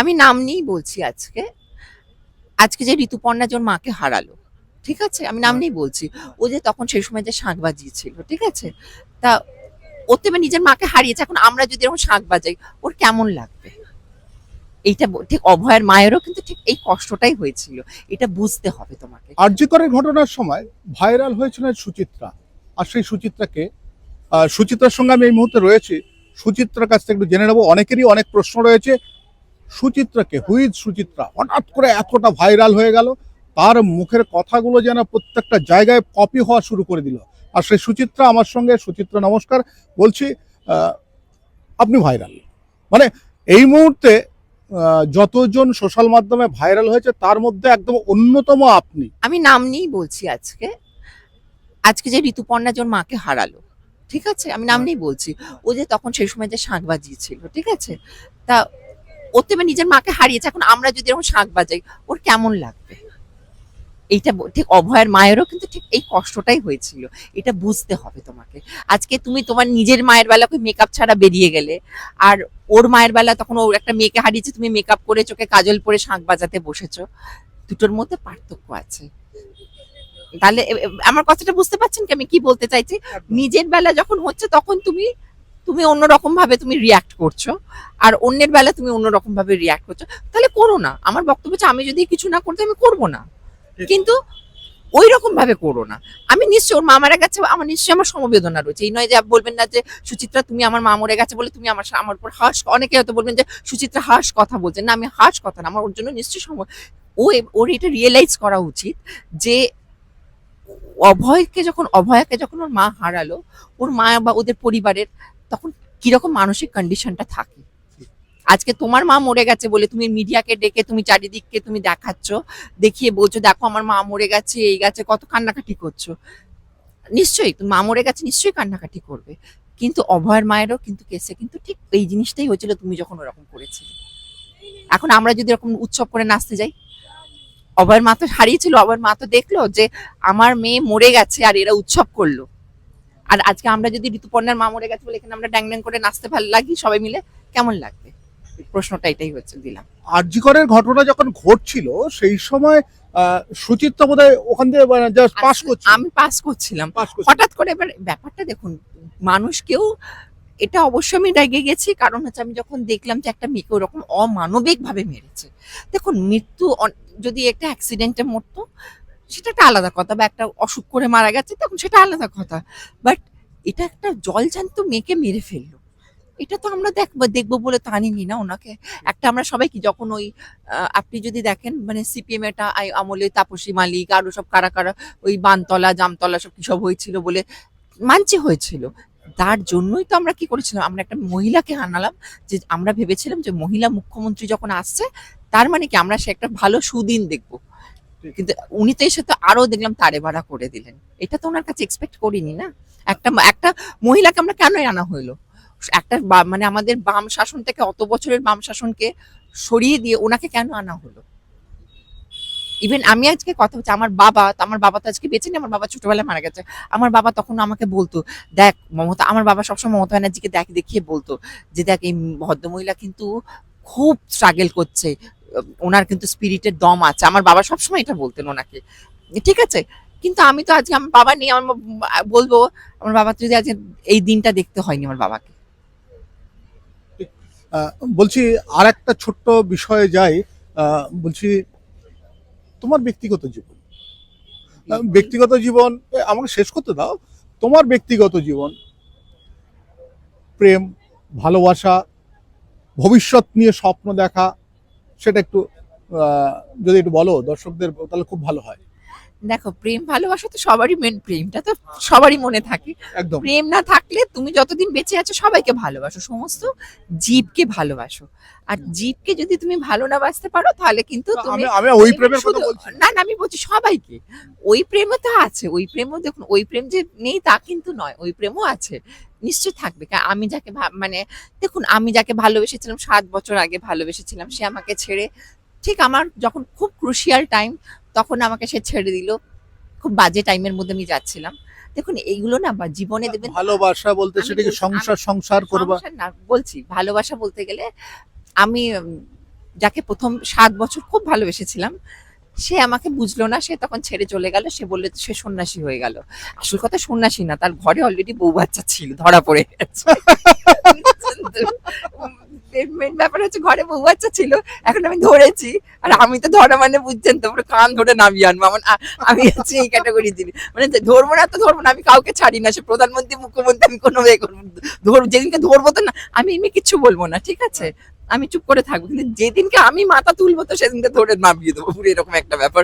আমি নাম নিয়েই বলছি আজকে। আজকে যে ঋতুপর্ণা যে ওর মাকে হারালো, ঠিক আছে? আমি নাম নিয়েই বলছি। ও যে তখন সেই সময় যে শাঁখ বাজিয়েছিল, ঠিক আছে? তা ও তো এবার নিজের মাকে হারিয়েছে। এখন আমরা যদি এরকম শাঁখ বাজাই, ওর কেমন লাগবে? এইটা ঠিক অভয়ের মায়েরও কিন্তু ঠিক এই কষ্টটাই হয়েছিল। এটা বুঝতে হবে তোমাকে। আরজি করের ঘটনার সময় ভাইরাল হয়েছিলেন সুচিত্রা, আর সেই সুচিত্রাকে সুচিত্রার সঙ্গে আমি এই মুহূর্তে রয়েছি। সুচিত্রার কাছ থেকে একটু জেনে নেবো। অনেকেরই অনেক প্রশ্ন রয়েছে, সুচিত্রাকে, হুইজ সুচিত্রা হঠাৎ করে এতটা ভাইরাল হয়ে গেল, তার মুখের কথাগুলো যেন প্রত্যেকটা জায়গায় কপি হওয়া শুরু করে দিল। আর সেই সুচিত্রা আমার সঙ্গে। সুচিত্রা, নমস্কার। বলছি, আপনি ভাইরাল, মানে এই মুহূর্তে যতজন সোশ্যাল মাধ্যমে ভাইরাল হয়েছে তার মধ্যে একদম অন্যতম আপনি। আমি নাম নিয়েই বলছি আজকে। আজকে যে ঋতুপর্ণা যে ওর মাকে হারালো, ঠিক আছে? আমি নাম নিয়েই বলছি। ও যে তখন সেই সময় যে শাঁখ বাজিয়েছিল, ঠিক আছে? তা ও তো এবার নিজের মাকে হারিয়েছে। এখন আমরা যদি এরকম শাঁখ বাজাই, ওর কেমন লাগবে? এইটা ঠিক অভয়ের মায়েরও কিন্তু ঠিক এই কষ্টটাই হয়েছিল। এটা বুঝতে হবে তোমাকে। আজকে তুমি তোমার নিজের মায়ের বেলা মেকআপ ছাড়া বেরিয়ে গেলে, আর ওর মায়ের বেলা তখন ও একটা মেয়েকে হারিয়েছে, তুমি মেকআপ করে চোখে কাজল পরে শাঁখ বাজাতে বসেছো। দুটোর মধ্যে পার্থক্য আছে। তাহলে আমার কথাটা বুঝতে পারছেন কি আমি কি বলতে চাইছি? নিজের বেলা যখন হচ্ছে তখন তুমি তুমি অন্যরকম ভাবে তুমি রিয়াক্ট করছো, আর অন্যের বেলা তুমি অন্যরকম ভাবে রিয়াক্ট করছো। তাহলে করো না। আমার বক্তব্য হচ্ছে আমি যদি কিছু না করতে আমি করবো না, কিন্তু ওই রকম ভাবে করো না। আমি নিশ্চয়ই ওর মা মারা গেছে, আমার নিশ্চয়ই আমার সমবেদনা রয়েছে। এই নয় যে বলবেন না যে সুচিত্রা তুমি আমার মা মরে গেছে বলে তুমি আমার উপর হাস, অনেকে হয়তো বলবেন যে সুচিত্রা হাস কথা বলছেন। না, আমি হাস কথা না, আমার ওর জন্য নিশ্চয়ই ওর এটা রিয়েলাইজ করা উচিত যে অভয়াকে যখন ওর মা হারালো, ওর মা বা ওদের পরিবারের তখন কিরকম মানসিক কন্ডিশনটা থাকে। আজকে তোমার মা মরে গেছে বলে তুমি মিডিয়াকে ডেকে তুমি চারিদিককে তুমি দেখাচ্ছ, দেখিয়ে বলছো দেখো আমার মা মরে গেছে, এই গেছে, কত কান্নাকাটি করছো। নিশ্চয়ই তুমি মা মরে গেছে, নিশ্চয়ই কান্নাকাটি করবে। কিন্তু অভয়ের মায়েরও কিন্তু কেসে কিন্তু ঠিক এই জিনিসটাই হয়েছিল, তুমি যখন ওরকম করেছিলে। এখন আমরা যদি এরকম উৎসব করে নাচতে যাই, অভয়ের মা তো হারিয়েছিল, অভয়ের মা তো দেখলো যে আমার মেয়ে মরে গেছে আর এরা উৎসব করলো। আর আজকে আমরা যদি ঋতুপর্ণার মা মরে গেছে বলে এখানে আমরা ড্যাং ড্যাং করে নাচতে ভালো লাগি সবাই মিলে, কেমন লাগবে? প্রশ্নটা এটাই হচ্ছে দিলাম। আরজি করের ঘটনা যখন ঘটছিল সেই সময় সুচিত্রা বোধহয় ওখান থেকে জাস্ট পাস করছিল। আমি পাস করছিলাম। পাস করছিল। হঠাৎ করে এবার ব্যাপারটা দেখুন, মানুষকেও এটা অবশ্যই আমি রেগে গেছি। কারণ হচ্ছে আমি যখন দেখলাম যে একটা মেয়েকে ওরকম অমানবিক ভাবে মেরেছে। দেখুন মৃত্যু যদি একটা অ্যাক্সিডেন্টে মরতো সেটা একটা আলাদা কথা, বা একটা অসুখ করে মারা গেছে তখন সেটা আলাদা কথা। বাট এটা একটা জলজ্যান্ত মেয়েকে মেরে ফেললো। এটা তো আমরা দেখবো বলে তো আনিনি না ওনাকে। একটা আমরা সবাই কি যখন ওই আপনি যদি দেখেন মানে সিপিএম এটা আমলে তাপসী মালিক আরো সব কারা কারা ওই বানতলা জামতলা সব কি সব হয়েছিল বলে মানছি হয়েছিল। তার জন্যই তো আমরা কি করেছিলাম, আমরা একটা মহিলাকে আনালাম। যে আমরা ভেবেছিলাম যে মহিলা মুখ্যমন্ত্রী যখন আসছে তার মানে কি আমরা সে একটা ভালো সুদিন দেখবো। কিন্তু উনি তো এসে তো আরো দেখলাম তারে ভাড়া করে দিলেন। এটা তো ওনার কাছে এক্সপেক্ট করিনি না। একটা একটা মহিলাকে আমরা কেন আনা হইলো? একটা মানে আমাদের বাম শাসন থেকে অত বছরের বাম শাসনকে সরিয়ে দিয়ে ওনাকে কেন আনা হলো? ইভেন আমি আজকে কথা হচ্ছে আমার বাবা তো আজকে বেঁচে নেই, আমার বাবা ছোটবেলায় মারা গেছে। আমার বাবা তখন আমাকে বলতো, দেখ মমতা, আমার বাবা সবসময় মমতা ব্যানার্জিকে দেখিয়ে বলতো যে দেখ এই ভদ্রমহিলা কিন্তু খুব স্ট্রাগল করছে, ওনার কিন্তু স্পিরিটের দম আছে। আমার বাবা সবসময় এটা বলতেন ওনাকে, ঠিক আছে? কিন্তু আমি তো আজকে আমার বাবা নেই, আমার বলবো আমার বাবা যদি আজকে এই দিনটা দেখতে হয়নি আমার বাবাকে। বলছি আর একটা ছোট্ট বিষয়ে যাই। বলছি তোমার ব্যক্তিগত জীবন, ব্যক্তিগত জীবন আমাকে শেষ করতে দাও। তোমার ব্যক্তিগত জীবন, প্রেম, ভালোবাসা, ভবিষ্যৎ নিয়ে স্বপ্ন দেখা, সেটা একটু যদি একটু বলো দর্শকদের তাহলে খুব ভালো হয়। দেখো প্রেম ভালোবাসা তো সবারই মেন, প্রেমটা তো সবারই মনে থাকে। একদম। প্রেম না থাকলে তুমি যতদিন বেঁচে আছো সবাইকে ভালোবাসো, সমস্ত জীবকে ভালোবাসো। আর জীবকে যদি তুমি ভালো না বাসতে পারো তাহলে কিন্তু তুমি আমি আমি ওই প্রেমের কথা বলছি না। না না, আমি বলছি সবাইকে। ওই প্রেমও তো আছে, ওই প্রেমও দেখুন, ওই প্রেম যে নেই তা কিন্তু নয়, ওই প্রেমও আছে, নিশ্চয় থাকবে। আমি যাকে মানে দেখুন, আমি যাকে ভালোবেসেছিলাম 7 বছর আগে ভালোবেসেছিলাম, সে আমাকে ছেড়ে ঠিক আমার যখন খুব ক্রুশিয়াল টাইম তখন আমাকে সে ছেড়ে দিল। খুব বাজে টাইমের মধ্যে আমি যাচ্ছিলাম। দেখুন এইগুলো না বা জীবনে দেখবেন। ভালোবাসা বলতে সেটাকে সংসার সংসার করবা। সংসার না বলছি, ভালোবাসা বলতে গেলে আমি যাকে প্রথম 7 বছর খুব ভালোবেসেছিলাম, সে আমাকে বুঝলো না, সে তখন ছেড়ে চলে গেল, সে বললে সে সন্ন্যাসী হয়ে গেল। আসল কথা সন্ন্যাসী না, তার ঘরে অলরেডি বউ বাচ্চা ছিল, ধরা পড়ে গেছে। মেন ব্যাপার হচ্ছে ঘরে বউ বাচ্চা ছিল, এখন আমি ধরেছি, আর আমি তো ধরা মানে বুঝছেন তো, পুরো কান ধরে নামিয়ে আনবো, আমি হচ্ছে এই ক্যাটাগরি দিবি, মানে ধরবো না তো ধরবো না, আমি কাউকে ছাড়ি না, সে প্রধানমন্ত্রী মুখ্যমন্ত্রী, আমি কোনো যেদিনকে ধরবো তো না, আমি এমনি কিচ্ছু বলবো না, ঠিক আছে, আমি চুপ করে থাকবো, কিন্তু যেদিনকে আমি মাথা তুলবো তো সেদিনকে ধরে নামিয়ে দেবো, পুরো এরকম একটা ব্যাপার।